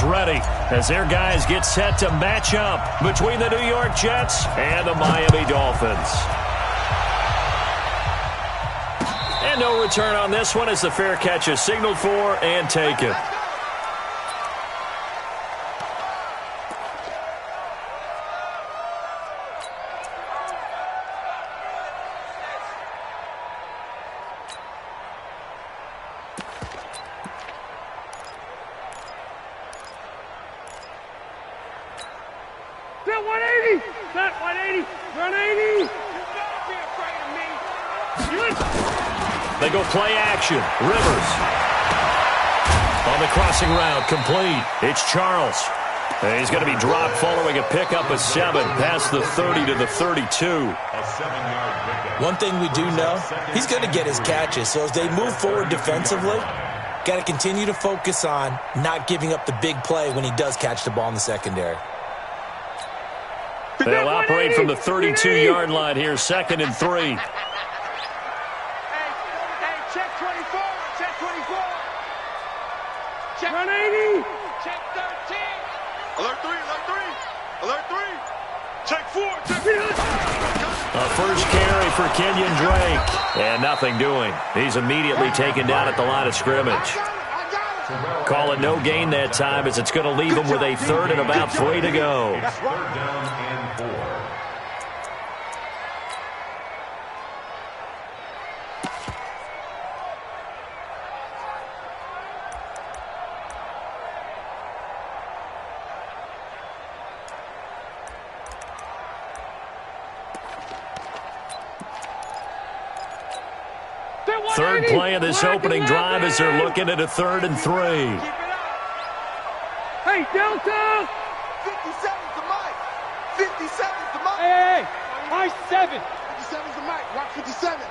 ready as their guys get set to match up between the New York Jets and the Miami Dolphins. And no return on this one as the fair catch is signaled for and taken. They go play action. Rivers. On the crossing route, complete. It's Charles. And he's going to be dropped following a pickup of 7 past the 30 to the 32. One thing we do know, he's going to get his catches. So as they move forward defensively, got to continue to focus on not giving up the big play when he does catch the ball in the secondary. They'll operate from the 32-yard line here, 2nd and 3. Check 24. Check 24. Check 180. Check 13. Alert 3. Alert 3. Check 4. Check 4. A first carry for Kenyon Drake. And nothing doing. He's immediately taken down at the line of scrimmage. Call it no gain that time as it's going to leave him with a 3rd and about 3 to go. Third play of this opening drive as they're looking at a 3rd and 3. Hey, Delta! 57's the mic. 57's the mic. Hey, high 7. 57's the mic. Rock 57.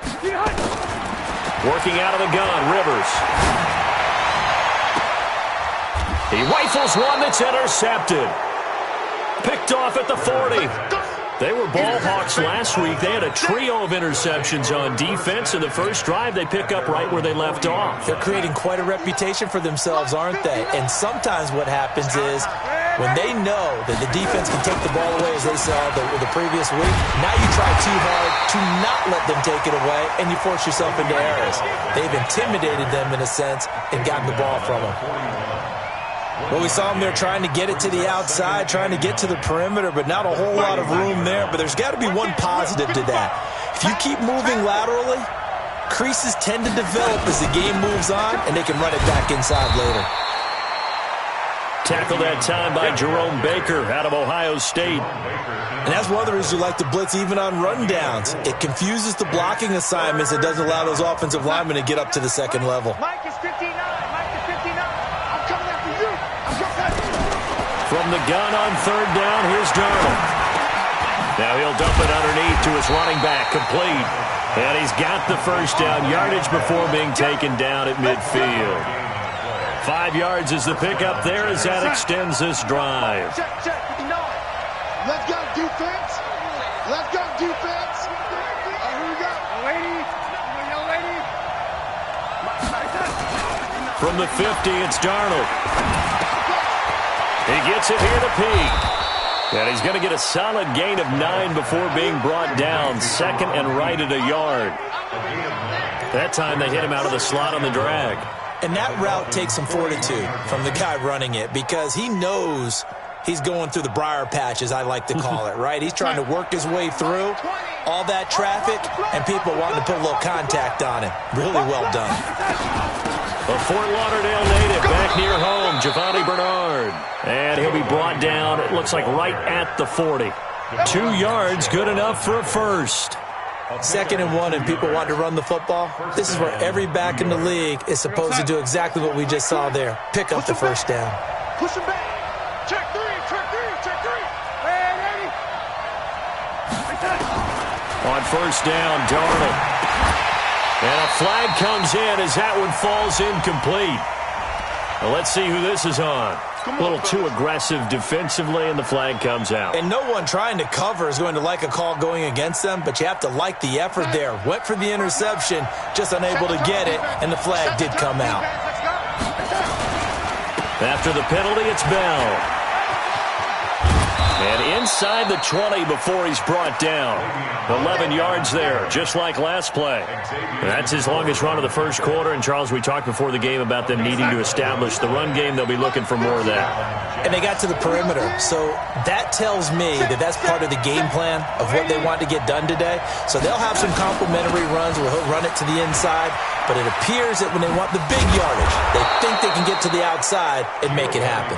Working out of the gun, Rivers. He rifles one that's intercepted. Picked off at the 40. They were ball hawks last week. They had a trio of interceptions on defense. In the first drive, they pick up right where they left off. They're creating quite a reputation for themselves, aren't they? And sometimes what happens is when they know that the defense can take the ball away, as they saw the previous week, now you try too hard to not let them take it away, and you force yourself into errors. They've intimidated them in a sense and gotten the ball from them. Well, we saw them there trying to get it to the outside, trying to get to the perimeter, but not a whole lot of room there. But there's got to be one positive to that. If you keep moving laterally, creases tend to develop as the game moves on, and they can run it back inside later. Tackled that time by Jerome Baker out of Ohio State. And that's one of the reasons you like to blitz even on rundowns. It confuses the blocking assignments. It doesn't allow those offensive linemen to get up to the second level. Mike is 59. I'm coming after you. From the gun on 3rd down, here's Darnold. Now he'll dump it underneath to his running back, complete. And he's got the first down yardage before being taken down at midfield. 5 yards is the pickup there as that extends this drive. Check, 59. Let's go, defense. Let's go, defense. Here we go. Yo, lady. From the 50, it's Darnold. He gets it here to Peake. And he's going to get a solid gain of 9 before being brought down. 2nd and right at a yard. That time they hit him out of the slot on the drag. And that route takes some fortitude from the guy running it because he knows he's going through the briar patch, as I like to call it, right? He's trying to work his way through all that traffic and people wanting to put a little contact on him. Really well done. A Fort Lauderdale native back near home, Giovanni Bernard. And he'll be brought down, it looks like right at the 40. 2 yards, good enough for a first. 2nd and 1 and people want to run the football. This is where every back in the league is supposed to do exactly what we just saw there. Pick up the first down. Push him back. Check 3. On first down, Darnold. And a flag comes in as that one falls incomplete. Well, let's see who this is on. A little too aggressive defensively, and the flag comes out. And no one trying to cover is going to like a call going against them, but you have to like the effort there. Went for the interception, just unable to get it, and the flag did come out. After the penalty, it's Bell. And inside the 20 before he's brought down. 11 yards there, just like last play. And that's his longest run of the first quarter. And, Charles, we talked before the game about them needing to establish the run game. They'll be looking for more of that. And they got to the perimeter. So that tells me that that's part of the game plan of what they want to get done today. So they'll have some complementary runs where he'll run it to the inside. But it appears that when they want the big yardage, they think they can get to the outside and make it happen.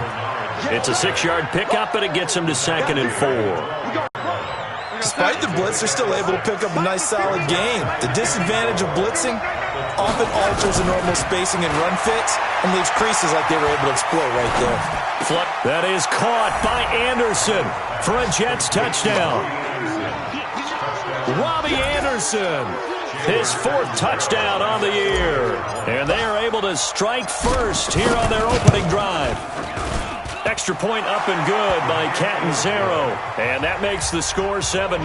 It's a 6-yard pickup, and it gets them to 2nd and 4. Despite the blitz, they're still able to pick up a nice, solid gain. The disadvantage of blitzing often alters the normal spacing and run fits and leaves creases like they were able to exploit right there. That is caught by Anderson for a Jets touchdown. Robbie Anderson, his 4th touchdown on the year. And they are able to strike first here on their opening drive. Extra point up and good by Catanzaro. And that makes the score 7-0.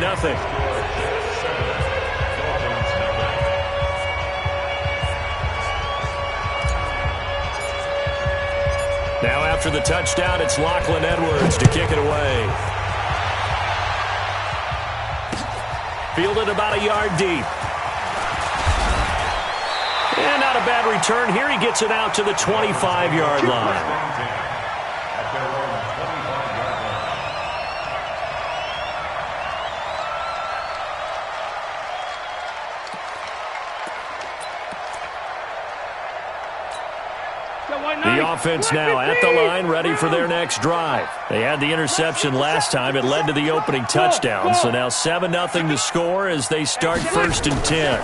Now after the touchdown, it's Lachlan Edwards to kick it away. Fielded about a yard deep. And not a bad return here. He gets it out to the 25-yard line. The offense now at the line, ready for their next drive. They had the interception last time. It led to the opening touchdown. So now 7-0 to score as they start 1st and 10.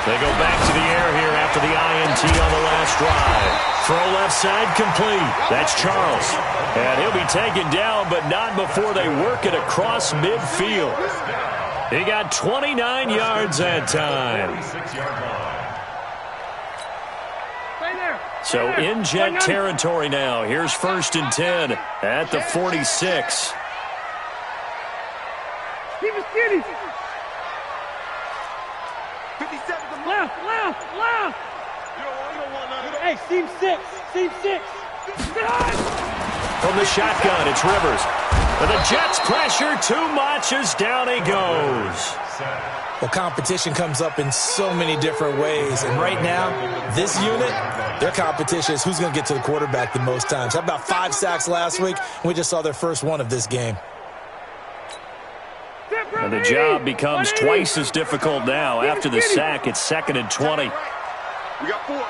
They go back to the air here after the INT on the last drive. Throw left side complete. That's Charles. And he'll be taken down, but not before they work it across midfield. He got 29 yards that time. So in Jet territory now. Here's 1st and 10 at the 46. Keep it skinny. 57 to left. Hey, seam 6. From the shotgun, it's Rivers. And the Jets pressure too much as down he goes. Well, competition comes up in so many different ways. And right now, this unit, their competition is who's going to get to the quarterback the most times. How about 5 sacks last week? We just saw their first one of this game. And the job becomes twice as difficult now. After the sack, it's 2nd and 20. We got 4.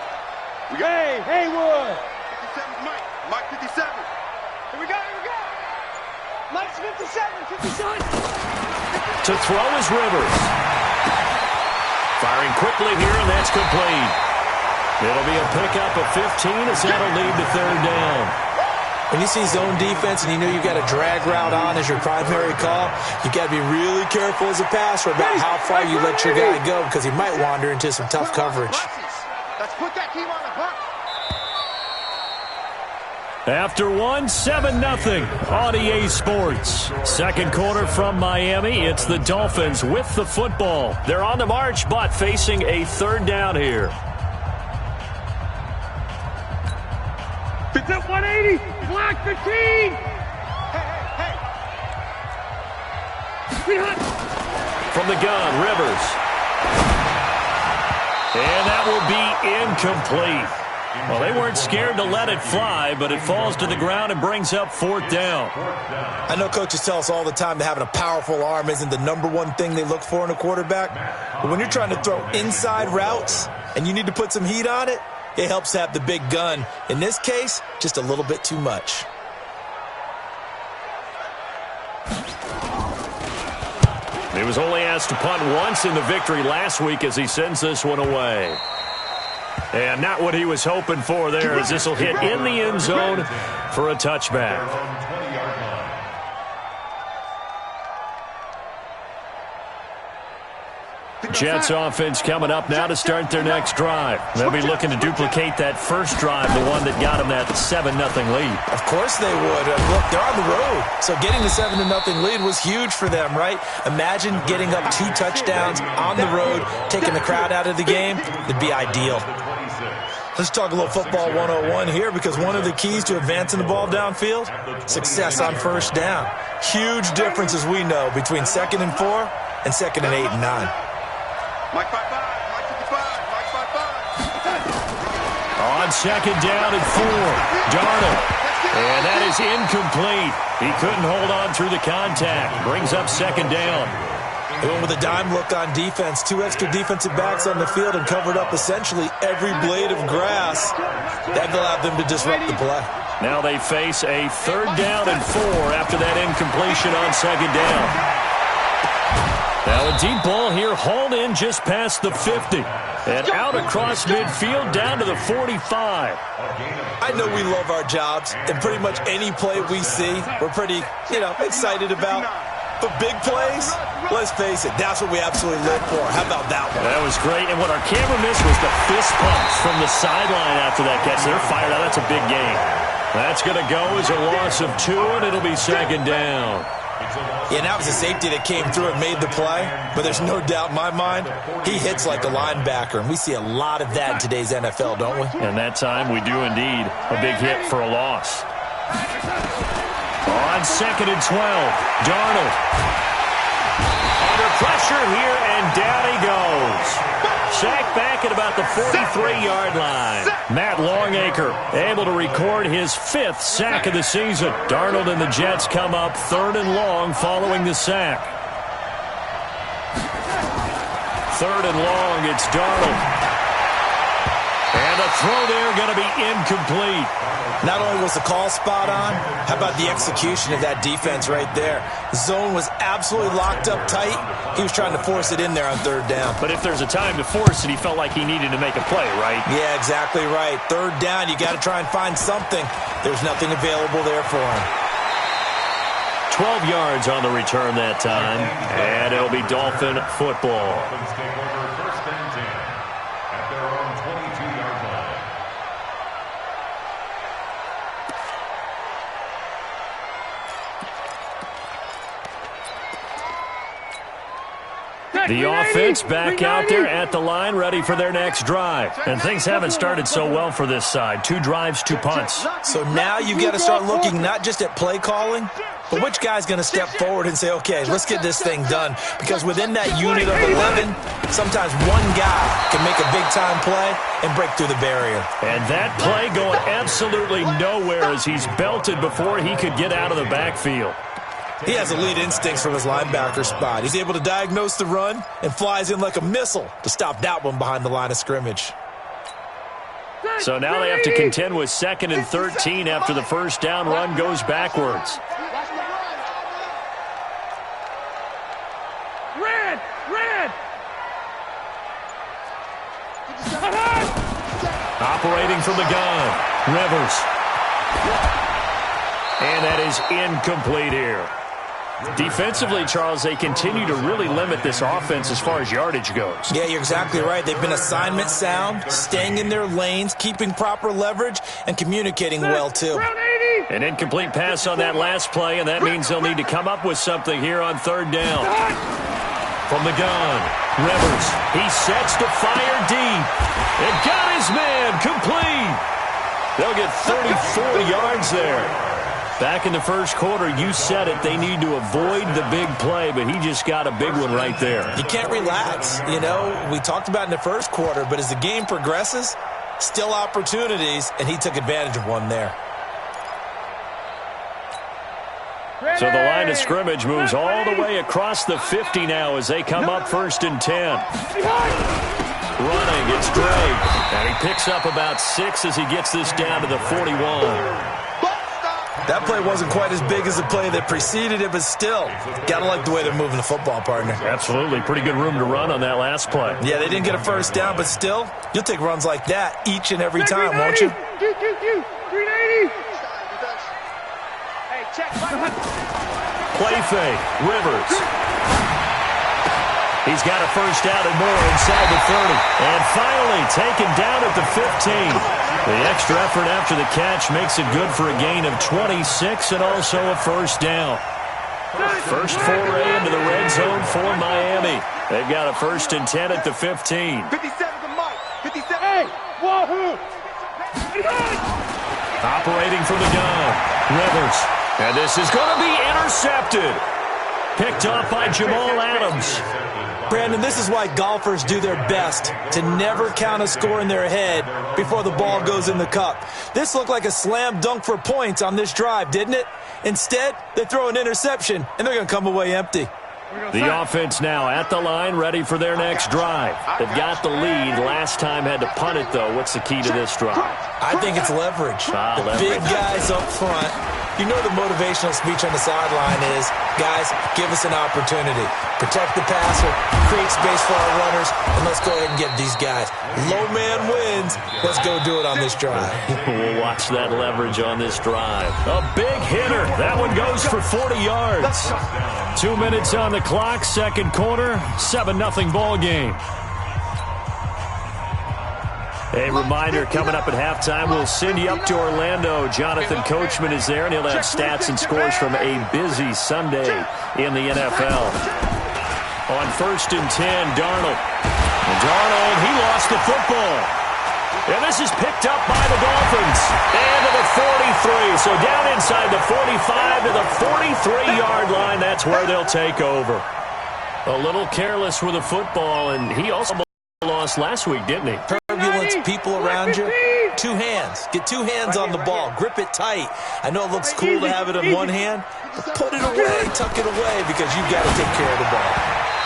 Hey, Haywood. 57 Mike 57. Here we go. Mike's 57. To throw is Rivers. Firing quickly here, and that's complete. It'll be a pickup of 15 as that'll lead to 3rd down. When you see zone defense and you know you've got a drag route on as your primary call, you've got to be really careful as a passer about how far you let your guy go because he might wander into some tough coverage. Let's put that team on the hunt. After 7-0 on EA Sports. 2nd quarter from Miami. It's the Dolphins with the football. They're on the march, but facing a 3rd down here. It's at 180. Block 15. Hey. From the gun, Rivers. And that will be incomplete. Well, they weren't scared to let it fly, but it falls to the ground and brings up 4th down. I know coaches tell us all the time that having a powerful arm isn't the #1 thing they look for in a quarterback. But when you're trying to throw inside routes and you need to put some heat on it, it helps to have the big gun. In this case, just a little bit too much. He was only asked to punt once in the victory last week as he sends this one away. And not what he was hoping for there as this will hit in the end zone for a touchback. Jets offense coming up now to start their next drive. They'll be looking to duplicate that first drive, the one that got them that 7-0 lead. Of course they would. Look, they're on the road. So getting the 7-0 lead was huge for them, right? Imagine getting up 2 touchdowns on the road, taking the crowd out of the game. It'd be ideal. Let's talk a little football 101 here, because one of the keys to advancing the ball downfield, success on first down. Huge difference, as we know, between 2nd and 4 and 2nd and 8 and 9. Mike 55, Mike 55, Mike 55. On 2nd down and 4, Darnold. And that is incomplete. He couldn't hold on through the contact. Brings up 2nd down. They went with a dime look on defense. 2 extra defensive backs on the field and covered up essentially every blade of grass. That allowed them to disrupt the play. Now they face a 3rd down and 4 after that incompletion on 2nd down. Now a deep ball here, hauled in just past the 50. And out across midfield down to the 45. I know we love our jobs, and pretty much any play we see, we're pretty, excited about. But big plays, let's face it, that's what we absolutely live for. How about that one? That was great, and what our camera missed was the fist pumps from the sideline after that catch. They're fired out. That's a big game. That's going to go as a loss of 2, and it'll be 2nd down. Yeah, that was a safety that came through and made the play, but there's no doubt in my mind, he hits like a linebacker, and we see a lot of that in today's NFL, don't we? And that time we do indeed. A big hit for a loss. On 2nd and 12, Darnold. Under pressure here, and down he goes. Sacked back at about the 43-yard line. Matt Longacre able to record his 5th sack of the season. Darnold and the Jets come up 3rd and long following the sack. 3rd and long, it's Darnold. And the throw there going to be incomplete. Not only was the call spot on, how about the execution of that defense right there? Zone was absolutely locked up tight. He was trying to force it in there on 3rd down. But if there's a time to force it, he felt like he needed to make a play, right? Yeah, exactly right. 3rd down, you got to try and find something. There's nothing available there for him. 12 yards on the return that time, and it'll be Dolphin football. The offense back out there at the line, ready for their next drive. And things haven't started so well for this side. 2 drives, 2 punts. So now you've got to start looking not just at play calling, but which guy's going to step forward and say, okay, let's get this thing done. Because within that unit of 11, sometimes one guy can make a big-time play and break through the barrier. And that play going absolutely nowhere as he's belted before he could get out of the backfield. He has elite instincts from his linebacker spot. He's able to diagnose the run and flies in like a missile to stop that one behind the line of scrimmage. So now they have to contend with 2nd and 13 after the 1st down run goes backwards. Red! Operating from the gun, Rivers. And that is incomplete here. Defensively, Charles, they continue to really limit this offense as far as yardage goes. Yeah, you're exactly right. They've been assignment sound, staying in their lanes, keeping proper leverage, and communicating well, too. An incomplete pass on that last play, and that means they'll need to come up with something here on 3rd down. From the gun, Rivers. He sets to fire deep. And got his man complete. They'll get 34 yards there. Back in the 1st quarter, you said it, they need to avoid the big play, but he just got a big one right there. You can't relax. We talked about in the 1st quarter, but as the game progresses, still opportunities, and he took advantage of one there. So the line of scrimmage moves all the way across the 50 now as they come up 1st and 10. Running, it's Drake, and he picks up about 6 as he gets this down to the 41. That play wasn't quite as big as the play that preceded it, but still, gotta like the way they're moving the football, partner. Absolutely. Pretty good room to run on that last play. Yeah, they didn't get a 1st down, but still, you'll take runs like that each and every time, won't you? 380. Hey, check. Play fake. Rivers. He's got a 1st down and more inside the 30. And finally taken down at the 15. The extra effort after the catch makes it good for a gain of 26 and also a 1st down. First foray into the red zone for Miami. They've got a 1st and 10 at the 15. 57 to Mike. 57. Hey, wahoo. Operating from the gun, Rivers. And this is going to be intercepted. Picked off by Jamal Adams. Brandon, this is why golfers do their best to never count a score in their head before the ball goes in the cup. This looked like a slam dunk for points on this drive, didn't it? Instead, they throw an interception, and they're going to come away empty. The offense now at the line, ready for their next drive. They've got the lead. Last time had to punt it, though. What's the key to this drive? I think it's leverage. The big guys up front. You know the motivational speech on the sideline is, guys, give us an opportunity. Protect the passer, create space for our runners, and let's go ahead and get these guys. Low man wins. Let's go do it on this drive. We'll watch that leverage on this drive. A big hitter. That one goes for 40 yards. 2 minutes on the clock, second quarter, 7-0 ball game. A reminder, coming up at halftime, we'll send you up to Orlando. Jonathan Coachman is there, and he'll have stats and scores from a busy Sunday in the NFL. On 1st and 10, Darnold. And Darnold, he lost the football. And this is picked up by the Dolphins. And to the 43. So down inside the 45 to the 43-yard line. That's where they'll take over. A little careless with the football, and he also lost last week, didn't he? Turbulence, people around you. 2 hands. Get 2 hands on the ball. Grip it tight. I know it looks cool to have it in one hand, but put it away, tuck it away, because you've got to take care of the ball.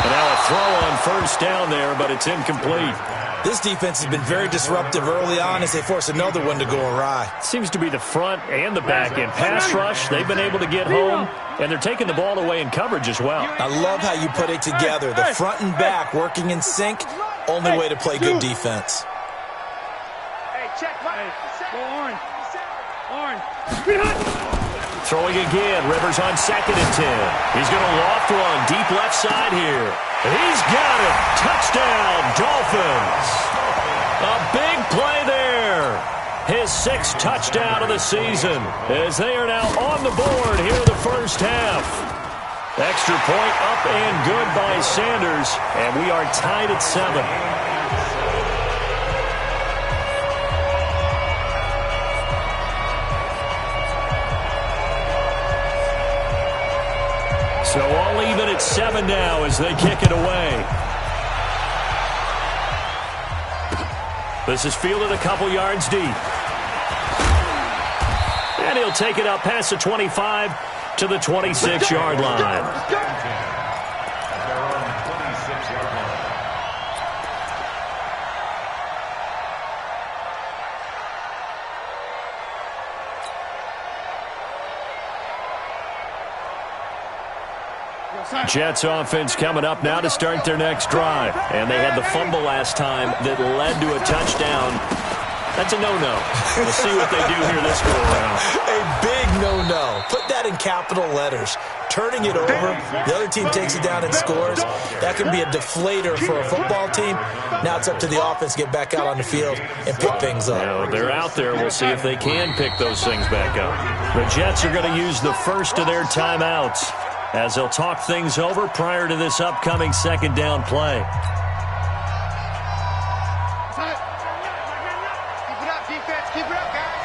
And now a throw on 1st down there, but it's incomplete. This defense has been very disruptive early on as they force another one to go awry. Seems to be the front and the back end. Pass rush, they've been able to get home, and they're taking the ball away in coverage as well. I love how you put it together. The front and back working in sync, only way to play good defense. Throwing again, Rivers on 2nd and 10. He's going to loft one, deep left side here. He's got it. Touchdown, Dolphins. A big play there. His 6th touchdown of the season as they are now on the board here in the first half. Extra point up and good by Sanders, and we are tied at 7. So all even at 7 now as they kick it away. This is fielded a couple yards deep. And he'll take it up past the 25 to the 26-yard line. Jets offense coming up now to start their next drive. And they had the fumble last time that led to a touchdown. That's a no-no. We'll see what they do here this go-around. A big no-no. Put that in capital letters. Turning it over, the other team takes it down and scores. That can be a deflator for a football team. Now it's up to the offense to get back out on the field and pick things up. You know, they're out there. We'll see if they can pick those things back up. The Jets are going to use the first of their timeouts as they'll talk things over prior to this upcoming 2nd down play. Keep it up, defense. Keep it up, guys.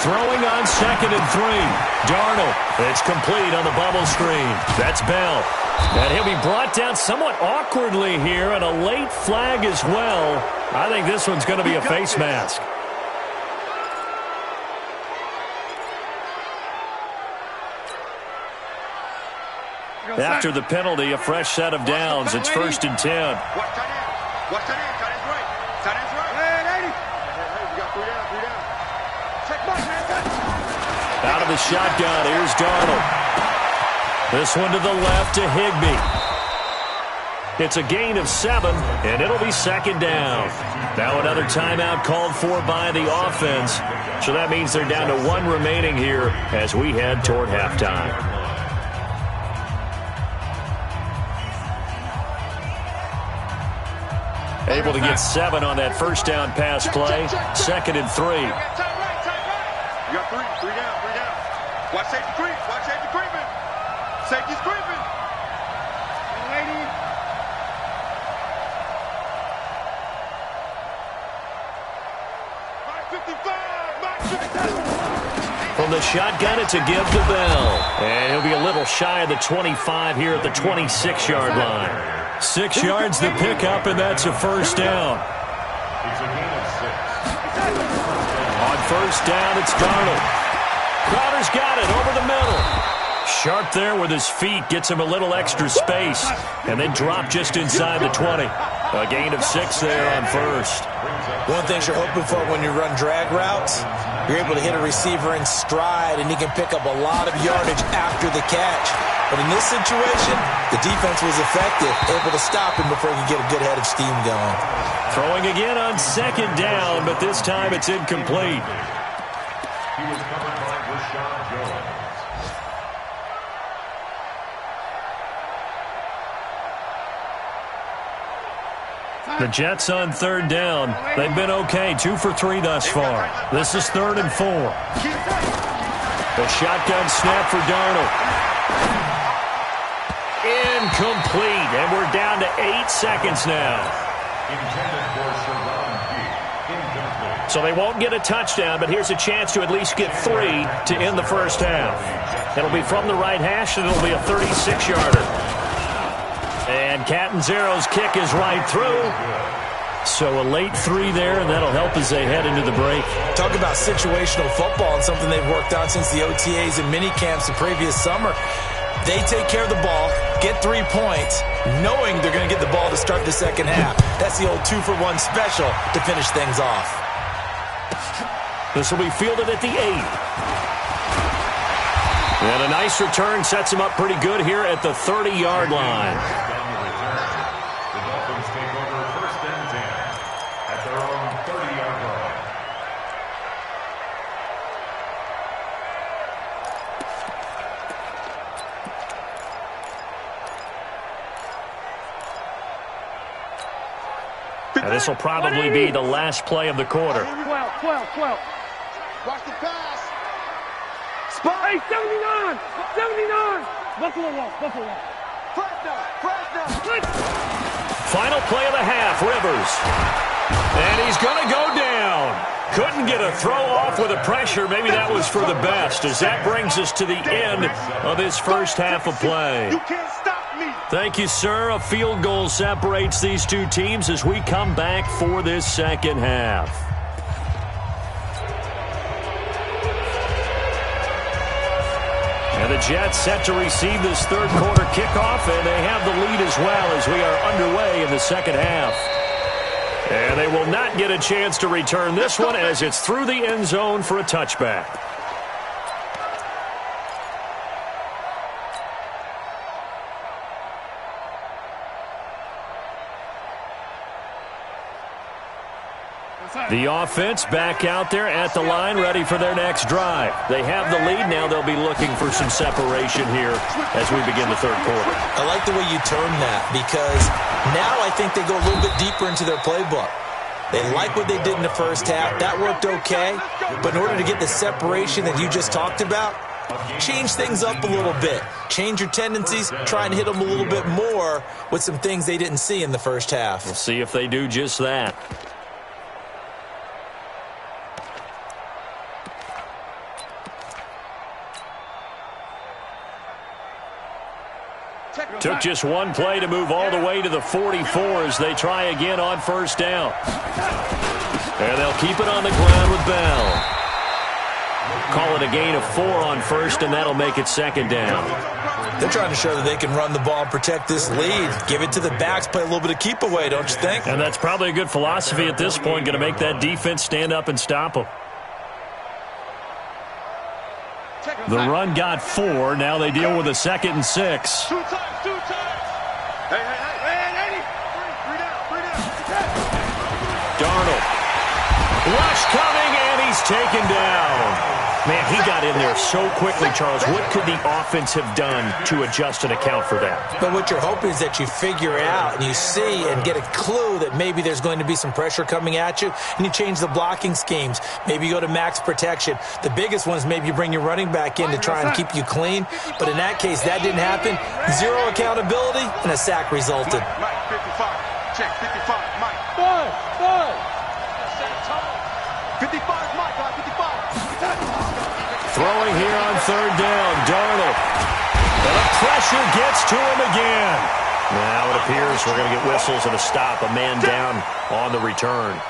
Throwing on 2nd and 3. Darnold. It's complete on the bubble screen. That's Bell. And he'll be brought down somewhat awkwardly here, and a late flag as well. I think this one's going to be a face mask. After the penalty, a fresh set of downs. It's 1st and 10. Watch tight end. Tight end's right. Tight end's right. Hey, 80. We got 3 down, 3 down. Check box, man. Out of the shotgun, here's Darnold. This one to the left to Higbee. It's a gain of 7, and it'll be 2nd down. Now another timeout called for by the offense. So that means they're down to 1 remaining here as we head toward halftime. Able to get 7 on that first down pass play. 2nd and 3. You got 3 down, 3 down. Watch safety creep. Watch safety creeping. Safety's creeping. Lady. From the shotgun, it's a give to Bell. And he'll be a little shy of the 25 here at the 26-yard line. 6 yards the pickup, and that's a first down. On first down, it's Darnold. Crowder's got it over the middle. Sharp there with his feet, gets him a little extra space, and then drop just inside the 20. A gain of 6 there on first. One thing you're hoping for when you run drag routes, you're able to hit a receiver in stride, and he can pick up a lot of yardage after the catch. But in this situation, the defense was effective, able to stop him before he could get a good head of steam going. Throwing again on second down, but this time it's incomplete. He was covered by Rashad Jones. The Jets on third down. They've been okay, 2 for 3 thus far. This is 3rd and 4. The shotgun snap for Darnold. Incomplete, and we're down to 8 seconds now. Intended for Sharon B. Incomplete. So they won't get a touchdown, but here's a chance to at least get 3 to end the first half. It'll be from the right hash, and it'll be a 36-yarder. And Catanzaro's kick is right through. So a late 3 there, and that'll help as they head into the break. Talk about situational football and something they've worked on since the OTAs and minicamps the previous summer. They take care of the ball, get 3 points, knowing they're going to get the ball to start the second half. That's the old 2-for-1 special to finish things off. This will be fielded at the 8. And a nice return sets him up pretty good here at the 30-yard line. The Dolphins take over 1st and 10 at their own 30-yard line. And this will probably be the last play of the quarter. 12. Watch the pass. Spot. Hey, 79. Buffalo wall. Final play of the half, Rivers. And he's going to go down. Couldn't get a throw off with the pressure. Maybe that was for the best, as that brings us to the end of this first half of play. You can't stop me. Thank you, sir. A field goal separates these two teams as we come back for this second half. And the Jets set to receive this third quarter kickoff, and they have the lead as well as we are underway in the second half. And they will not get a chance to return this one as it's through the end zone for a touchback. The offense back out there at the line, ready for their next drive. They have the lead. Now they'll be looking for some separation here as we begin the third quarter. I like the way you term that, because now I think they go a little bit deeper into their playbook. They like what they did in the first half. That worked okay. But in order to get the separation that you just talked about, change things up a little bit. Change your tendencies. Try and hit them a little bit more with some things they didn't see in the first half. We'll see if they do just that. Took just one play to move all the way to the 44 as they try again on first down. And they'll keep it on the ground with Bell. Call it a gain of 4 on first, and that'll make it second down. They're trying to show that they can run the ball and protect this lead. Give it to the backs, play a little bit of keep away, don't you think? And that's probably a good philosophy at this point, going to make that defense stand up and stop them. The run got 4. Now they deal with a 2nd and 6. Two times. Hey, 80. Three down. Darnold. Rush coming, and he's taken down. Man, he got in there so quickly, Charles. What could the offense have done to adjust and account for that? But what you're hoping is that you figure out and you see and get a clue that maybe there's going to be some pressure coming at you, and you change the blocking schemes. Maybe you go to max protection. The biggest one is maybe you bring your running back in to try and keep you clean. But in that case, that didn't happen. Zero accountability, and a sack resulted. Mike, 55. Check, 55. Mike. 55, Mike, 55. Throwing here on third down, Darnold. And the pressure gets to him again. Now it appears we're going to get whistles and a stop, a man down on the return.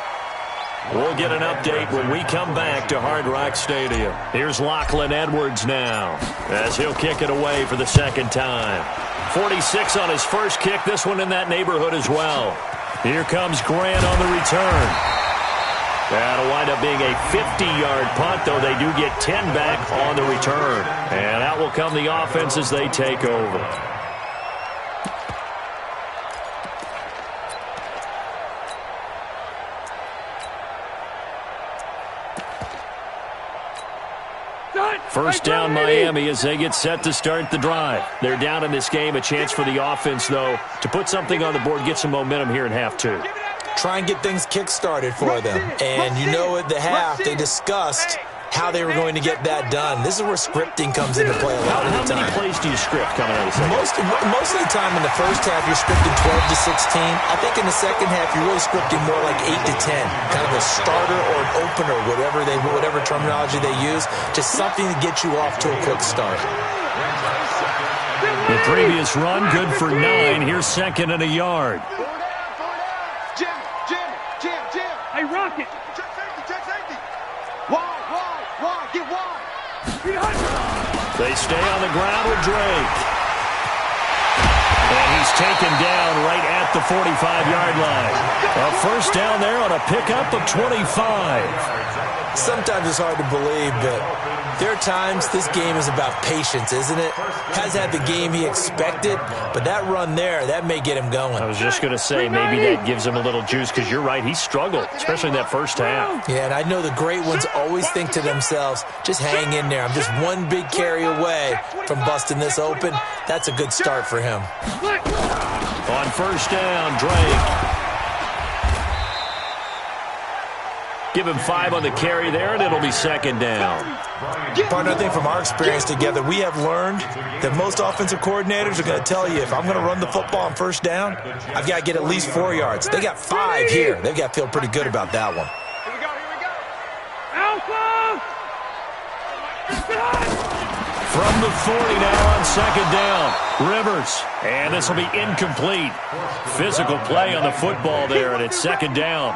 We'll get an update when we come back to Hard Rock Stadium. Here's Lachlan Edwards now as he'll kick it away for the second time. 46 on his first kick, this one in that neighborhood as well. Here comes Grant on the return. That'll wind up being a 50-yard punt, though they do get 10 back on the return. And out will come the offense as they take over. First down, Miami, as they get set to start the drive. They're down in this game. A chance for the offense, though, to put something on the board, get some momentum here in half two. Try and get things kick-started for them. And you know at the half, they discussed how they were going to get that done. This is where scripting comes into play a lot of the time. How many plays do you script coming out of the second? Most of the time in the first half, you're scripting 12 to 16. I think in the second half, you're really scripting more like 8 to 10. Kind of a starter or an opener, whatever terminology they use. Just something to get you off to a quick start. The previous run, good for 9. Here's second and a yard. Jim. Hey, Rocket. Check safety. Wide. Get wide. They stay on the ground with Drake. And he's taken down right at the 45-yard line. A first down there on a pickup of 25. Sometimes it's hard to believe, but there are times this game is about patience, isn't it? Has had the game he expected, but that run there, that may get him going. I was just going to say, maybe that gives him a little juice, because you're right, he struggled, especially in that first half. Yeah, and I know the great ones always think to themselves, just hang in there. I'm just one big carry away from busting this open. That's a good start for him. On first down, Drake. Give him 5 on the carry there, and it'll be second down. Partner, I think from our experience together, we have learned that most offensive coordinators are going to tell you, if I'm going to run the football on first down, I've got to get at least 4 yards. They got 5 here. They've got to feel pretty good about that one. Here we go. Alpha! From the 40 now on second down, Rivers. And this will be incomplete. Physical play on the football there, and it's second down.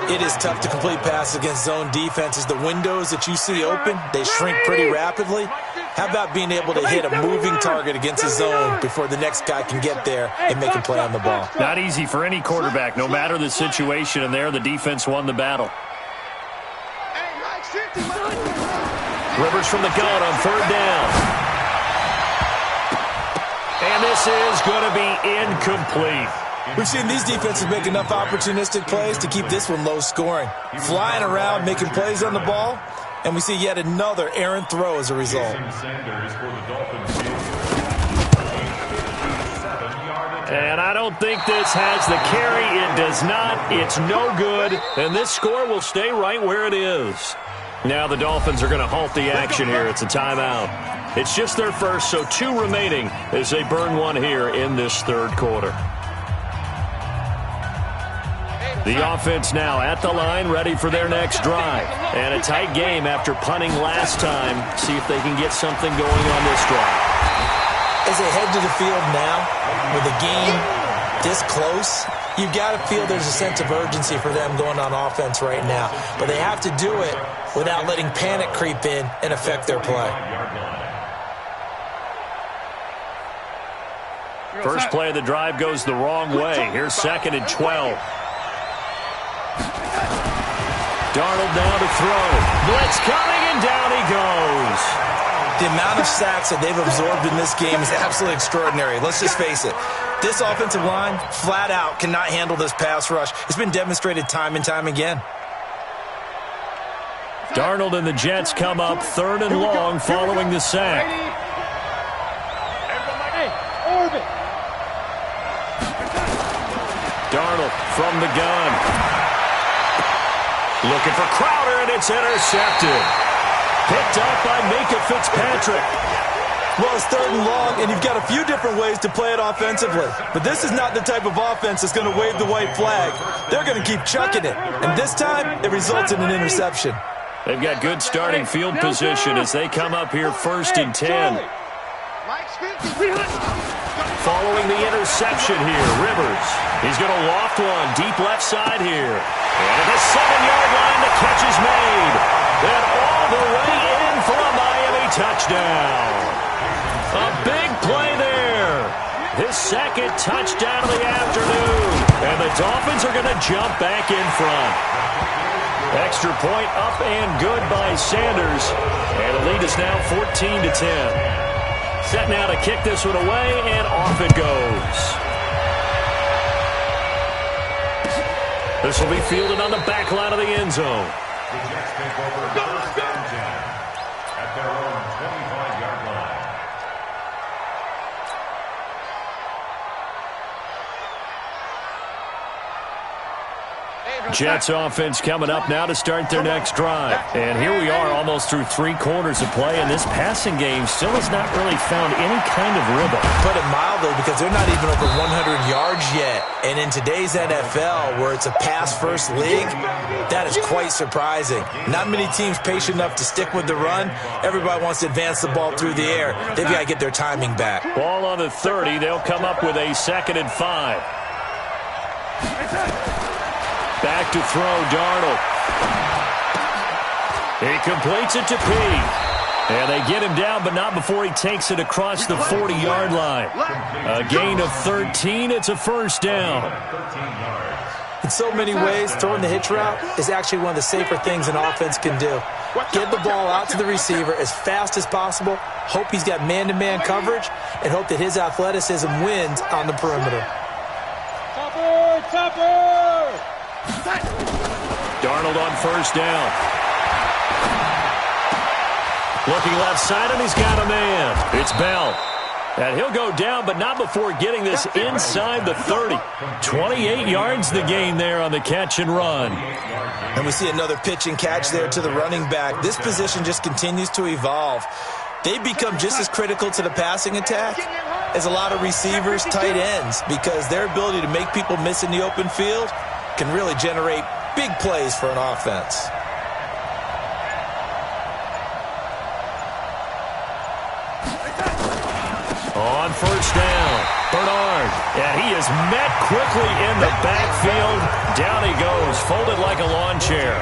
It is tough to complete passes against zone defenses. The windows that you see open, they shrink pretty rapidly. How about being able to hit a moving target against a zone before the next guy can get there and make a play on the ball? Not easy for any quarterback, no matter the situation, and there the defense won the battle. Rivers from the gun on third down. And this is going to be incomplete. We've seen these defenses make enough opportunistic plays to keep this one low scoring. Flying around, making plays on the ball, and we see yet another errant throw as a result. And I don't think this has the carry. It does not. It's no good. And this score will stay right where it is. Now the Dolphins are going to halt the action here. It's a timeout. It's just their first, so 2 remaining as they burn one here in this third quarter. The offense now at the line, ready for their next drive. And a tight game after punting last time. See if they can get something going on this drive. As they head to the field now, with the game this close, you've got to feel there's a sense of urgency for them going on offense right now. But they have to do it without letting panic creep in and affect their play. First play of the drive goes the wrong way. Here's second and 12. Darnold now to throw. Blitz coming, and down he goes. The amount of sacks that they've absorbed in this game is absolutely extraordinary. Let's just face it. This offensive line, flat out, cannot handle this pass rush. It's been demonstrated time and time again. Darnold and the Jets come up 3rd and long following the sack. Darnold from the gun. Looking for Crowder, and it's intercepted. Picked up by Minka Fitzpatrick. Well, it's 3rd and long, and you've got a few different ways to play it offensively. But this is not the type of offense that's going to wave the white flag. They're going to keep chucking it. And this time, it results in an interception. They've got good starting field position as they come up here 1st and 10. Following the interception here, Rivers. He's going to loft one deep left side here. And at the 7-yard line, the catch is made. Then all the way in for a Miami touchdown. A big play there. His 2nd touchdown of the afternoon. And the Dolphins are going to jump back in front. Extra point up and good by Sanders. And the lead is now 14-10. Set now to kick this one away, and off it goes. This will be fielded on the back line of the end zone. The Jets take over 1st and 10 at their own 25-yard line. Jets offense coming up now to start their next drive. And here we are almost through 3 quarters of play, and this passing game still has not really found any kind of rhythm. Put it mildly, because they're not even over 100 yards yet. And in today's NFL, where it's a pass-first league, that is quite surprising. Not many teams patient enough to stick with the run. Everybody wants to advance the ball through the air. They've got to get their timing back. Ball on the 30. They'll come up with a 2nd and 5. Back to throw, Darnold. He completes it to P. And they get him down, but not before he takes it across the 40-yard line. A gain of 13. It's a 1st down. In so many ways, throwing the hitch route is actually one of the safer things an offense can do. Get the ball out to the receiver as fast as possible, hope he's got man-to-man coverage, and hope that his athleticism wins on the perimeter. Darnold on 1st down. Looking left side, and he's got a man. It's Bell. And he'll go down, but not before getting this inside the 30. 28 yards the gain there on the catch and run. And we see another pitch and catch there to the running back. This position just continues to evolve. They become just as critical to the passing attack as a lot of receivers, tight ends, because their ability to make people miss in the open field can really generate big plays for an offense. On 1st down, Bernard. And he is met quickly in the backfield. Down he goes, folded like a lawn chair.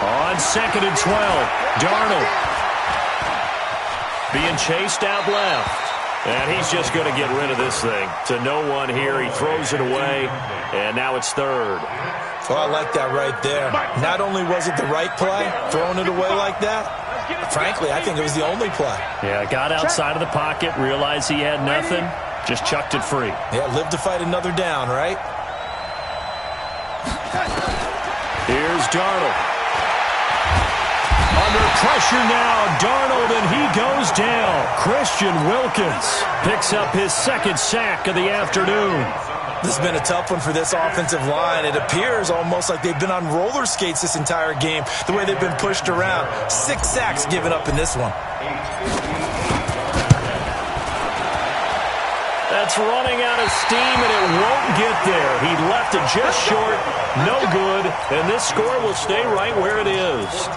On 2nd and 12, Darnold being chased out left. And he's just going to get rid of this thing. To no one here. He throws it away, and now it's 3rd. Well, I like that right there. Not only was it the right play, throwing it away like that, frankly, I think it was the only play. Yeah, got outside of the pocket, realized he had nothing, just chucked it free. Yeah, live to fight another down, right? Here's Darnold. Under pressure now, Darnold, and he goes down. Christian Wilkins picks up his 2nd sack of the afternoon. This has been a tough one for this offensive line. It appears almost like they've been on roller skates this entire game, the way they've been pushed around. 6 sacks given up in this one. That's running out of steam, and it won't get there. He left it just short, no good, and this score will stay right where it is.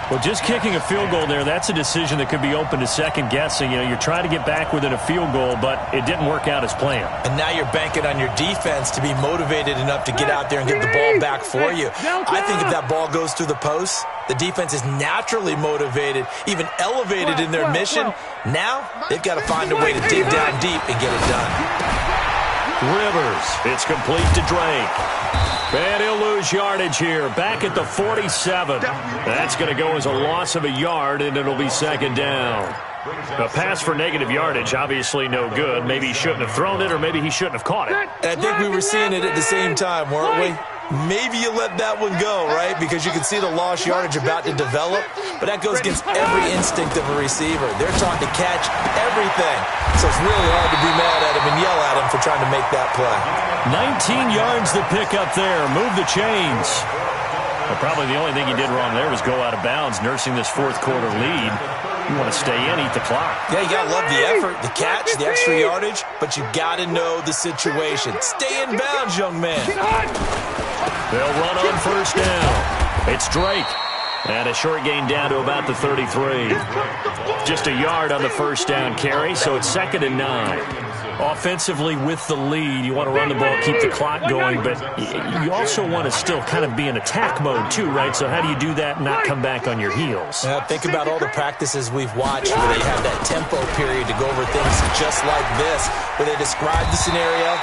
Well, just kicking a field goal there, that's a decision that could be open to second guessing. You know, you're trying to get back within a field goal, but it didn't work out as planned. And now you're banking on your defense to be motivated enough to get out there and get the ball back for you. I think if that ball goes through the post, the defense is naturally motivated, even elevated in their mission. Now they've got to find a way to dig down deep and get it done. Rivers, it's complete to Drake. And he'll lose lose yardage here. Back at the 47. That's going to go as a loss of a yard, and it'll be second down. A pass for negative yardage, obviously no good. Maybe he shouldn't have thrown it, or maybe he shouldn't have caught it. And I think we were seeing it at the same time, weren't we? Maybe you let that one go, right? Because you can see the lost yardage about to develop. But that goes against every instinct of a receiver. They're taught to catch everything. So it's really hard to be mad at him and yell at him for trying to make that play. 19 yards to pick up there. Move the chains. Well, probably the only thing he did wrong there was go out of bounds, nursing this fourth quarter lead. You want to stay in, eat the clock. Yeah, you got to love the effort, the catch, the extra yardage, but you got to know the situation. Stay in bounds, young man. They'll run on first down. It's Drake. And a short gain down to about the 33. Just a yard on the first down carry, so it's 2nd and 9. Offensively with the lead, you want to run the ball, keep the clock going, but you also want to still kind of be in attack mode too, right? So how do you do that and not come back on your heels? Think about all the practices we've watched where they have that tempo period to go over things just like this, where they describe the scenario,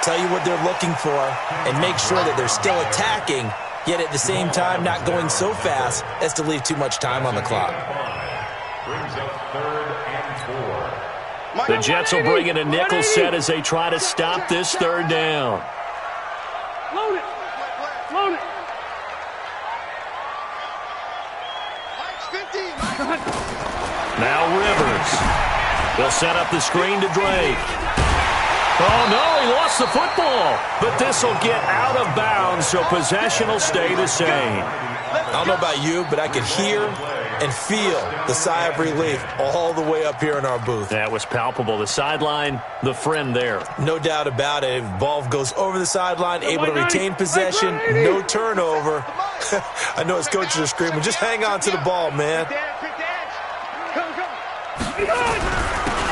tell you what they're looking for, and make sure that they're still attacking, yet at the same time not going so fast as to leave too much time on the clock. Brings up 3rd and 4. The Jets will bring in a nickel set as they try to stop this third down. Load it. Load it. Now Rivers. They'll set up the screen to Drake. Oh, no, he lost the football. But this will get out of bounds, so possession will stay the same. I don't know about you, but I could hear and feel the sigh of relief all the way up here in our booth. That was palpable. The sideline, the friend there. No doubt about it. Ball goes over the sideline, able to retain possession, no turnover. I know his coaches are screaming, just hang on to the ball, man.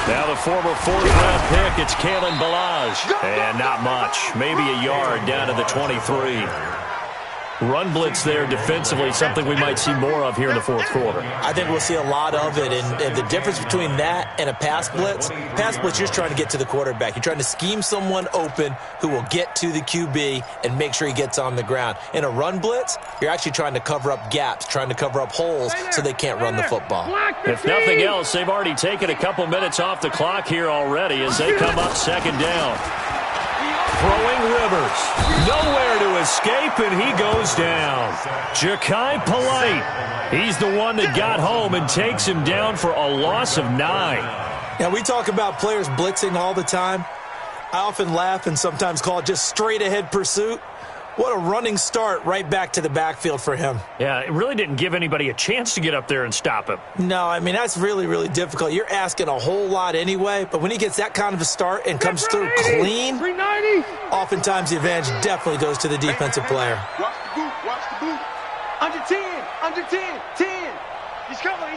Now the former 4th-round pick, it's Kalen Ballage. And not much. Maybe a yard down to the 23. Run blitz there defensively, something we might see more of here in the fourth quarter. I think we'll see a lot of it, and the difference between that and a pass blitz, you're just trying to get to the quarterback. You're trying to scheme someone open who will get to the QB and make sure he gets on the ground. In a run blitz, you're actually trying to cover up gaps, trying to cover up holes so they can't run the football. If nothing else, they've already taken a couple minutes off the clock here already as they come up second down. Throwing Rivers. Nowhere to escape, and he goes down. Ja'Kai Polite. He's the one that got home and takes him down for a loss of 9. Now, we talk about players blitzing all the time. I often laugh and sometimes call it just straight-ahead pursuit. What a running start right back to the backfield for him. Yeah, it really didn't give anybody a chance to get up there and stop him. No, I mean, that's really, really difficult. You're asking a whole lot anyway, but when he gets that kind of a start and comes through clean, oftentimes the advantage definitely goes to the defensive player. Watch the boot, watch the boot. Under 10, 10. He's coming.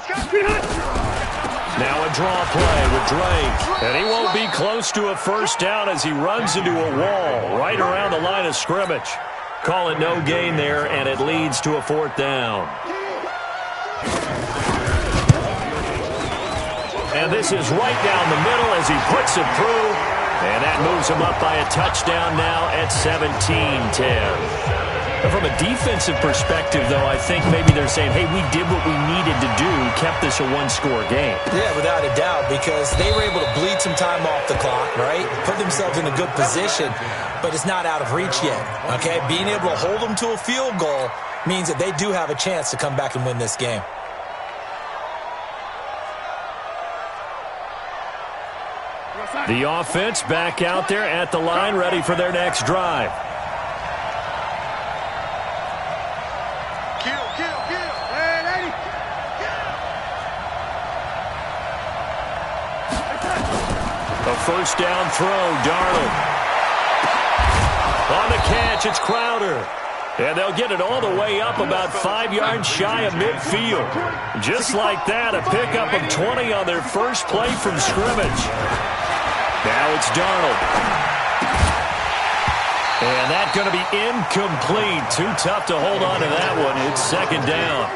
Now a draw play with Drake, and he won't be close to a first down as he runs into a wall right around the line of scrimmage. Call it no gain there, and it leads to a 4th down. And this is right down the middle as he puts it through, and that moves him up by a touchdown now at 17-10. From a defensive perspective, though, I think maybe they're saying, hey, we did what we needed to do, kept this a one-score game. Yeah, without a doubt, because they were able to bleed some time off the clock, right? Put themselves in a good position, but it's not out of reach yet, okay? Being able to hold them to a field goal means that they do have a chance to come back and win this game. The offense back out there at the line, ready for their next drive. A first down throw, Darnold. On the catch, it's Crowder. And they'll get it all the way up about 5 yards shy of midfield. Just like that, a pickup of 20 on their first play from scrimmage. Now it's Darnold. And that's going to be incomplete. Too tough to hold on to that one. It's second down.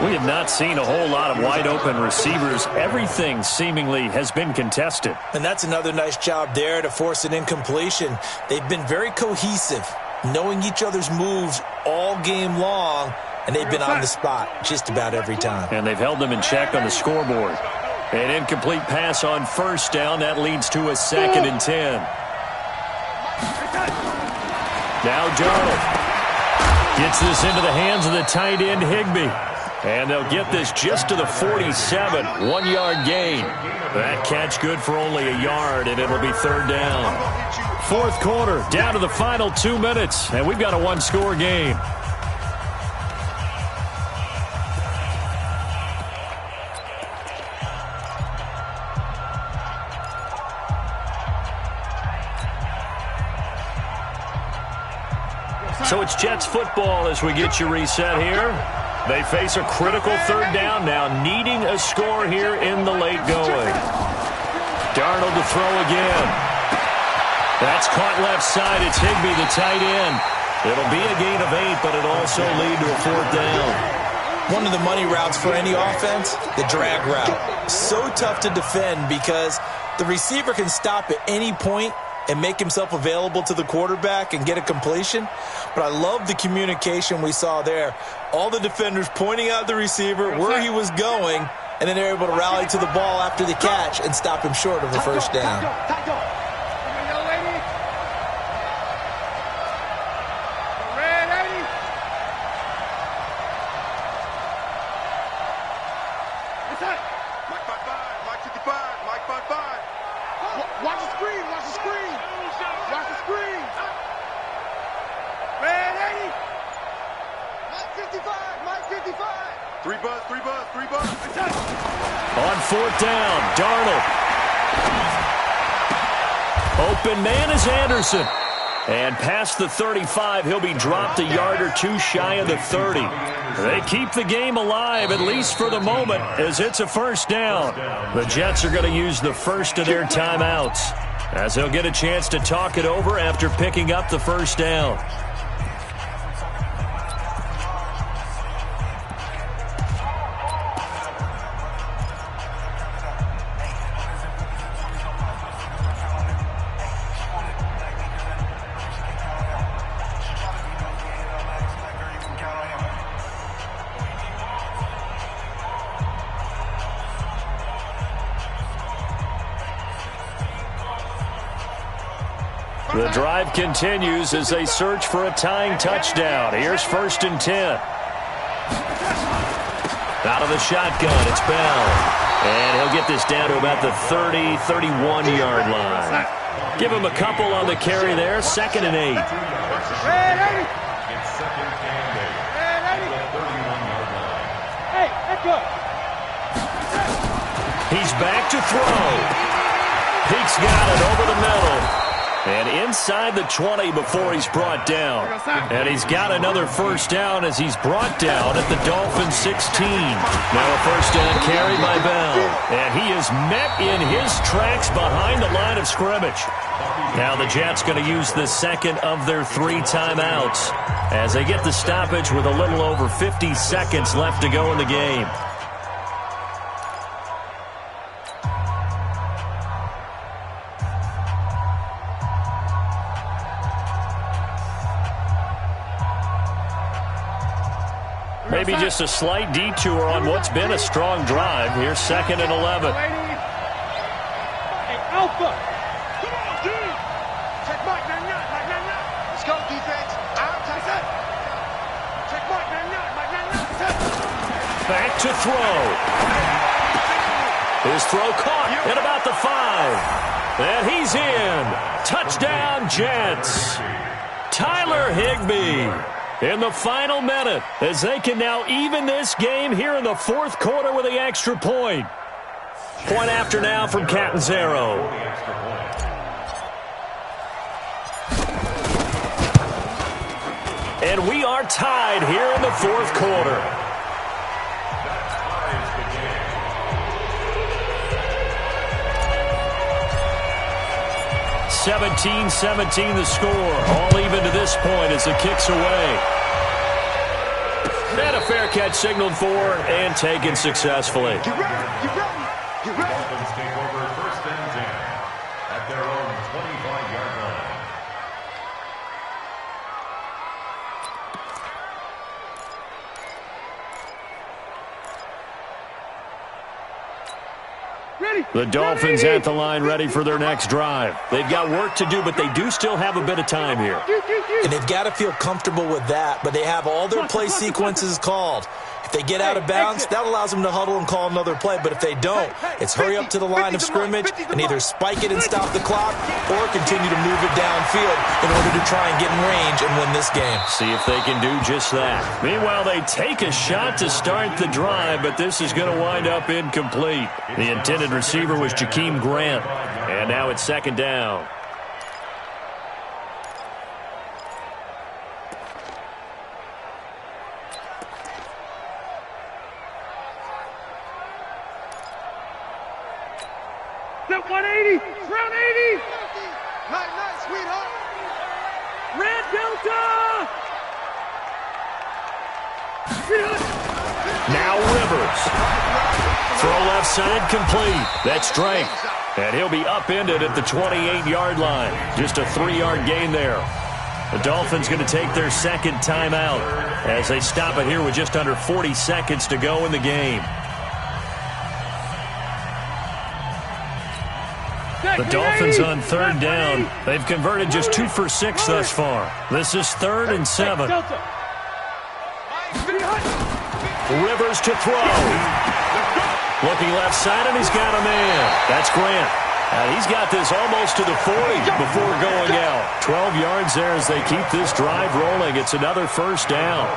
We have not seen a whole lot of wide-open receivers. Everything seemingly has been contested. And that's another nice job there to force an incompletion. They've been very cohesive. knowing each other's moves all game long, and they've been on the spot just about every time. And they've held them in check on the scoreboard. An incomplete pass on first down. That leads to a 2nd and 10. Now Darnold gets this into the hands of the tight end, Higbee. And they'll get this just to the 47, 1-yard gain. That catch good for only a yard, and it'll be 3rd down. 4th quarter, down to the final 2 minutes, and we've got a 1-score game. So it's Jets football as we get you reset here. They face a critical 3rd down now, needing a score here in the late going. Darnold to throw again. That's caught left side. It's Higbee, the tight end. It'll be a gain of 8, but it'll also lead to a 4th down. One of the money routes for any offense, the drag route. So tough to defend because the receiver can stop at any point and make himself available to the quarterback and get a completion. But I love the communication we saw there. All the defenders pointing out the receiver, where he was going, and then they're able to rally to the ball after the catch and stop him short of a first down. Watch the screen, watch the screen. Watch the screen. Red 80. Mike 55, Mike 55. 3 buzz, 3 buzz, 3 buzz. On 4th down, Darnold. Open man is Anderson. And past the 35, he'll be dropped a yard or 2 shy of the 30. They keep the game alive, at least for the moment, as it's a first down. The Jets are going to use the first of their timeouts, as they'll get a chance to talk it over after picking up the first down. The drive continues as they search for a tying touchdown. Here's 1st and 10. Out of the shotgun, it's Bell. And he'll get this down to about the 30, 31-yard line. Give him a couple on the carry there. 2nd and 8. It's 2nd and 8. 31-yard line. Hey, let's go. He's back to throw. Peke's got it over the middle. And inside the 20 before he's brought down. And he's got another first down as he's brought down at the Dolphins 16. Now a first down carry by Bell. And he is met in his tracks behind the line of scrimmage. Now the Jets going to use the second of their 3 timeouts as they get the stoppage with a little over 50 seconds left to go in the game. Maybe just a slight detour on what's been a strong drive. Here's 2nd and 11. Hey, Alpha. Come on, dude. Check Mike, man, not. Let's go, defense. Out, take that. Check Mike, man, not. Back to throw. His throw caught at about the 5. And he's in. Touchdown, Jets. Tyler Higbee in the final minute as they can now even this game here in the 4th quarter with the extra point. Point after now from Catanzaro. And we are tied here in the 4th quarter. 17-17 the score. All even to this point as the kick's away. And a fair catch signaled for and taken successfully. Get ready. Dolphins take over 1st and 10 at their own 25-yard line. The Dolphins at the line ready for their next drive. They've got work to do, but they do still have a bit of time here. And they've got to feel comfortable with that, but they have all their play sequences called. If they get out of bounds, that allows them to huddle and call another play. But if they don't, it's hurry up to the line of scrimmage and either spike it and stop the clock or continue to move it downfield in order to try and get in range and win this game. See if they can do just that. Meanwhile, they take a shot to start the drive, but this is going to wind up incomplete. The intended receiver was Jakeem Grant, and now it's second down. That 180, round 80. Night, sweetheart. Red Delta. Now Rivers. Throw left side complete. That's Drake. And he'll be upended at the 28-yard line. Just a 3-yard gain there. The Dolphins going to take their second timeout as they stop it here with just under 40 seconds to go in the game. The Dolphins on third down. They've converted just 2 for 6 thus far. This is 3rd and 7. Rivers to throw. Looking left side, and he's got a man. That's Grant. He's got this almost to the 40 before going out. 12 yards there as they keep this drive rolling. It's another first down.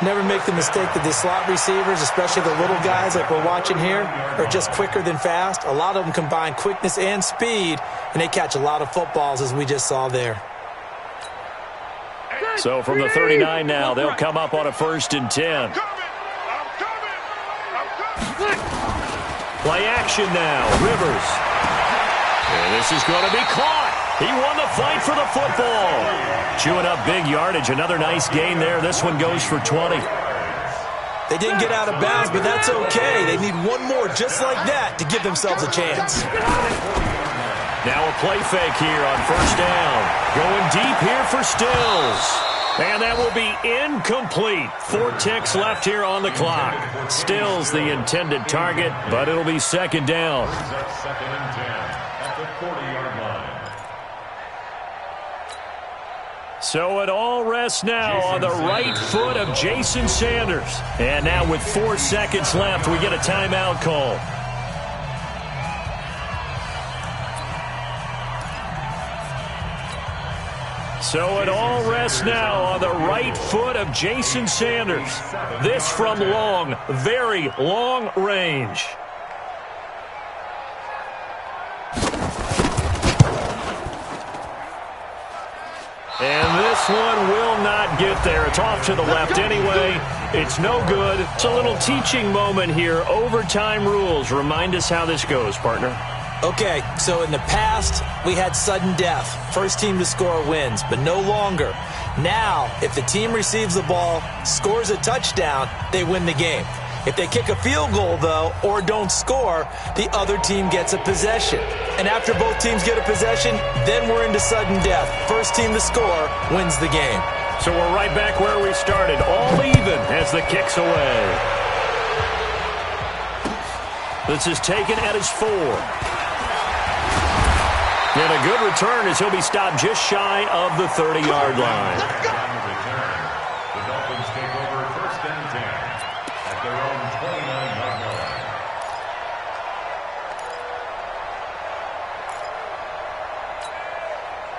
Never make the mistake that the slot receivers, especially the little guys like we're watching here, are just quicker than fast. A lot of them combine quickness and speed, and they catch a lot of footballs, as we just saw there. So from the 39 now, they'll come up on a 1st and 10. Play action now. Rivers. And this is going to be caught. He won the fight for the football. Chewing up big yardage. Another nice gain there. This one goes for 20. They didn't get out of bounds, but that's okay. They need one more just like that to give themselves a chance. Now a play fake here on 1st down. Going deep here for Stills. And that will be incomplete. 4 ticks left here on the clock. Stills the intended target, but it'll be 2nd down. 2nd and 10 at the 40-yard line. So it all rests now on the right foot of Jason Sanders. And now with 4 seconds left, we get a timeout call. So it all rests now on the right foot of Jason Sanders. This from long, very long range. And this one will not get there. It's off to the left anyway. It's no good. It's a little teaching moment here. Overtime rules. Remind us how this goes, partner. Okay, so in the past, we had sudden death. First team to score wins, but no longer. Now, if the team receives the ball, scores a touchdown, they win the game. If they kick a field goal, though, or don't score, the other team gets a possession. And after both teams get a possession, then we're into sudden death. First team to score wins the game. So we're right back where we started, all even as the kick's away. This is taken at his 4. And a good return as he'll be stopped just shy of the 30-yard line. The Dolphins take over 1st and 10 at their own 29-yard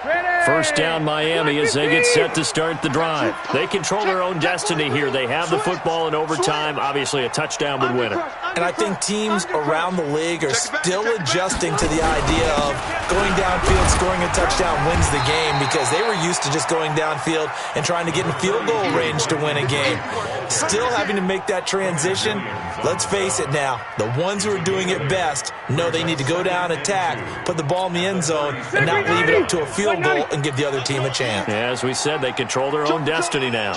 line. First down Miami as they get set to start the drive. They control their own destiny here. They have the football in overtime. Obviously, a touchdown would win it. And I think teams around the league are still adjusting to the idea of going downfield, scoring a touchdown wins the game, because they were used to just going downfield and trying to get in field goal range to win a game. Still having to make that transition. Let's face it now, the ones who are doing it best know they need to go down, attack, put the ball in the end zone, and not leave it up to a field goal and give the other team a chance. Yeah, as we said, they control their own destiny now.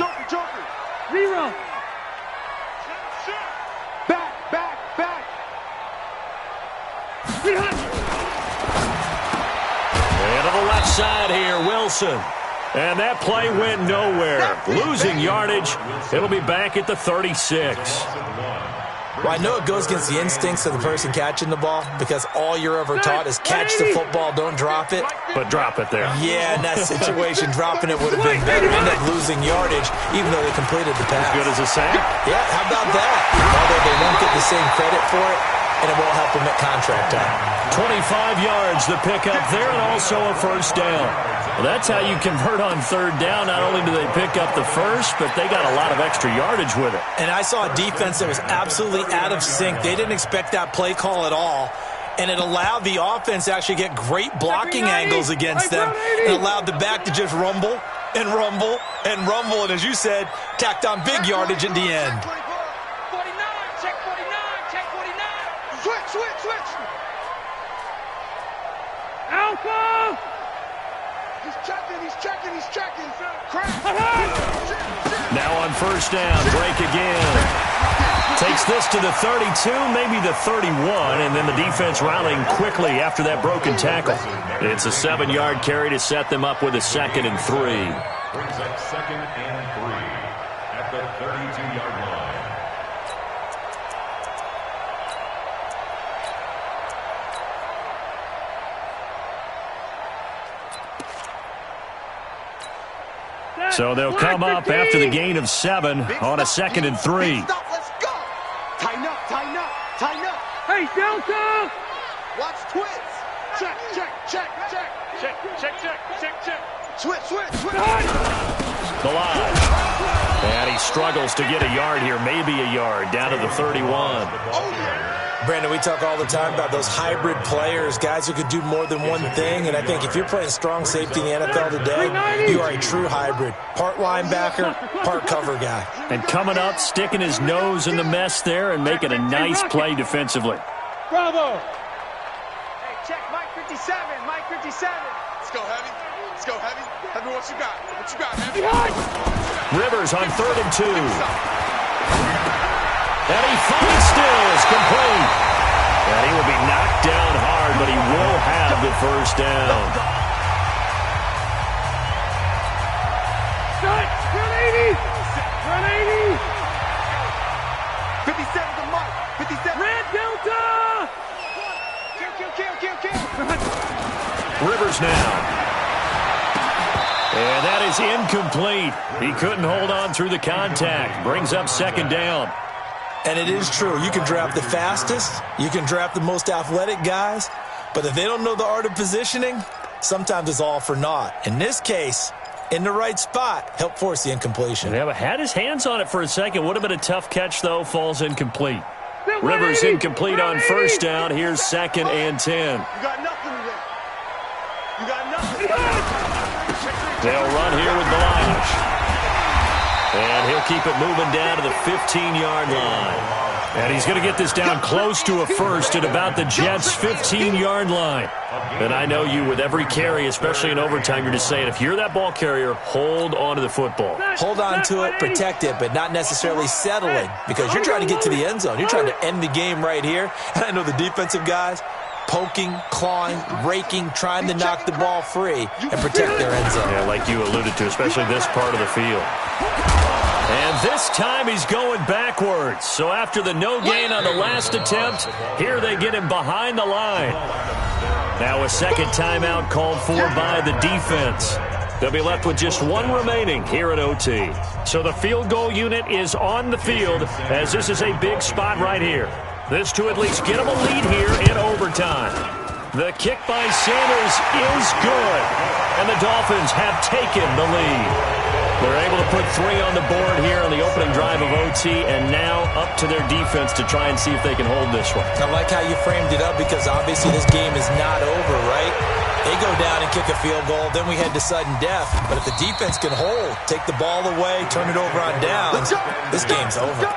Rerun. Back. And to the left side here, Wilson. And that play went nowhere. Losing yardage. It'll be back at the 36. Well, I know it goes against the instincts of the person catching the ball because all you're ever taught is catch the football, don't drop it. But drop it there. Yeah, in that situation, dropping it would have been better. End up losing yardage, even though they completed the pass. As good as a sack? Yeah, how about that? Although they won't get the same credit for it, and it won't help them at contract time. 25 yards, the pickup there, and also a first down. Well, that's how you convert on third down. Not only do they pick up the first, but they got a lot of extra yardage with it. And I saw a defense that was absolutely out of sync. They didn't expect that play call at all. And it allowed the offense to actually get great blocking angles against them. It allowed the back to just rumble and rumble and rumble. And as you said, tacked on big yardage at the end. 49, check 49, check 49. Switch. Alpha! He's checking. Now on first down, break again. Takes this to the 32, maybe the 31, and then the defense rallying quickly after that broken tackle. It's a 7-yard carry to set them up with a 2nd and 3. Brings up 2nd and 3 at the 32-yard line. So they'll come up after the gain of 7 on a 2nd and 3. Let's go. Tighten up. Hey, Delta. Watch twist. Check. Switch. The line. And he struggles to get a yard here, maybe a yard, down to the 31. Brandon, we talk all the time about those hybrid players, guys who could do more than one thing. And I think if you're playing strong safety in the NFL today, you are a true hybrid. Part linebacker, part cover guy. And coming up, sticking his nose in the mess there and making a nice play defensively. Bravo. Hey, check Mike 57. Let's go, Heavy. Heavy, what you got? Heavy. Rivers on 3rd and 2. And he finds Stills, complete. And he will be knocked down hard, but he will have the first down. 57 to Mike. 57. Red Delta. Kill. Rivers now. And that is incomplete. He couldn't hold on through the contact. Brings up 2nd down. And it is true. You can draft the fastest. You can draft the most athletic guys. But if they don't know the art of positioning, sometimes it's all for naught. In this case, in the right spot, help force the incompletion. Yeah, but had his hands on it for a second. Would have been a tough catch, though. Falls incomplete. Rivers incomplete on first down. Here's 2nd and 10. You got nothing today. You got nothing. They'll run here with Balash. And he'll keep it moving down to the 15-yard line. And he's going to get this down close to a first at about the Jets' 15-yard line. And I know you, with every carry, especially in overtime, you're just saying, if you're that ball carrier, hold on to the football. Hold on to it, protect it, but not necessarily settling, because you're trying to get to the end zone. You're trying to end the game right here. And I know the defensive guys, poking, clawing, raking, trying to knock the ball free and protect their end zone. Yeah, like you alluded to, especially this part of the field. And this time he's going backwards. So after the no gain on the last attempt, here they get him behind the line. Now a second timeout called for by the defense. They'll be left with just one remaining here at OT. So the field goal unit is on the field, as this is a big spot right here. This to at least get them a lead here in overtime. The kick by Sanders is good, and the Dolphins have taken the lead. They're able to put 3 on the board here on the opening drive of OT, and now up to their defense to try and see if they can hold this one. I like how you framed it up, because obviously this game is not over, right? They go down and kick a field goal, then we head to sudden death. But if the defense can hold, take the ball away, turn it over on downs, this game's over.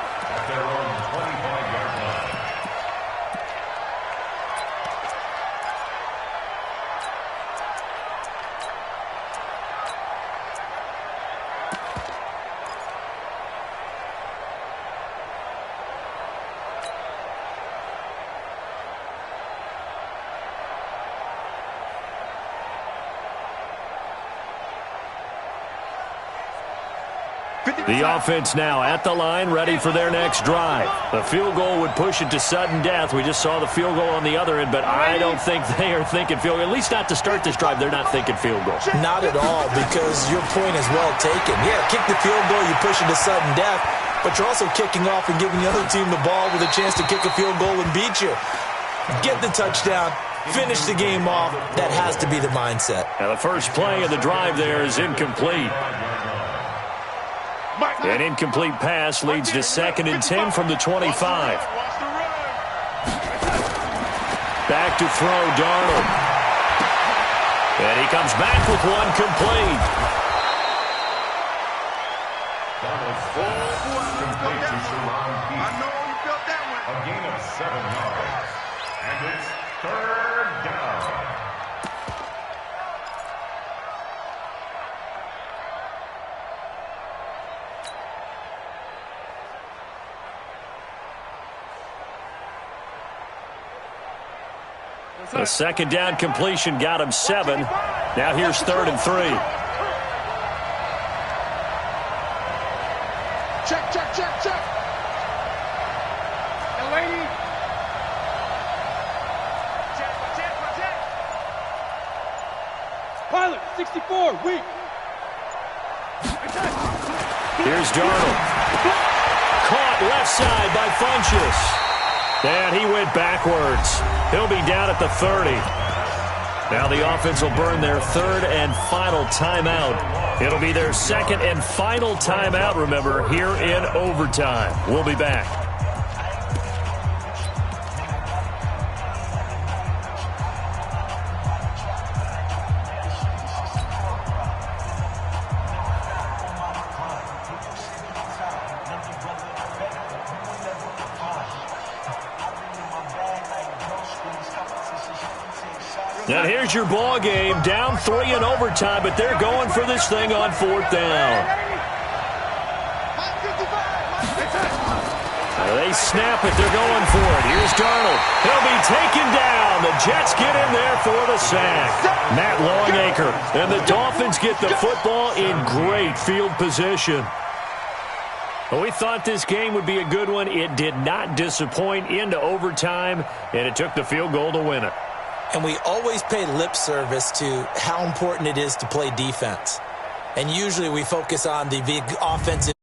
The offense now at the line, ready for their next drive. The field goal would push it to sudden death. We just saw the field goal on the other end, but I don't think they are thinking field goal. At least not to start this drive, they're not thinking field goal. Not at all, because your point is well taken. Yeah, kick the field goal, you push it to sudden death, but you're also kicking off and giving the other team the ball with a chance to kick a field goal and beat you. Get the touchdown, finish the game off. That has to be the mindset. Now the first play of the drive there is incomplete. An incomplete pass leads to 2nd and 10 from the 25. Back to throw, Darnold. And he comes back with one complete. I know you felt that one. A gain of 7 yards. And it's 3rd down. The 2nd down completion got him 7. Now here's 3rd and 3. Check, check, check, check. And lady. Check. Pilot, 64, weak. Here's Darnold. Caught left side by Funchess. And he went backwards. He'll be down at the 30. Now the offense will burn their 3rd and final timeout. It'll be their 2nd and final timeout, remember, here in overtime. We'll be back. Now here's your ball game, down 3 in overtime, but they're going for this thing on 4th down. They snap it, they're going for it. Here's Darnold. He'll be taken down. The Jets get in there for the sack. Matt Longacre. And the Dolphins get the football in great field position. Well, we thought this game would be a good one. It did not disappoint into overtime, and it took the field goal to win it. And we always pay lip service to how important it is to play defense. And usually we focus on the big offensive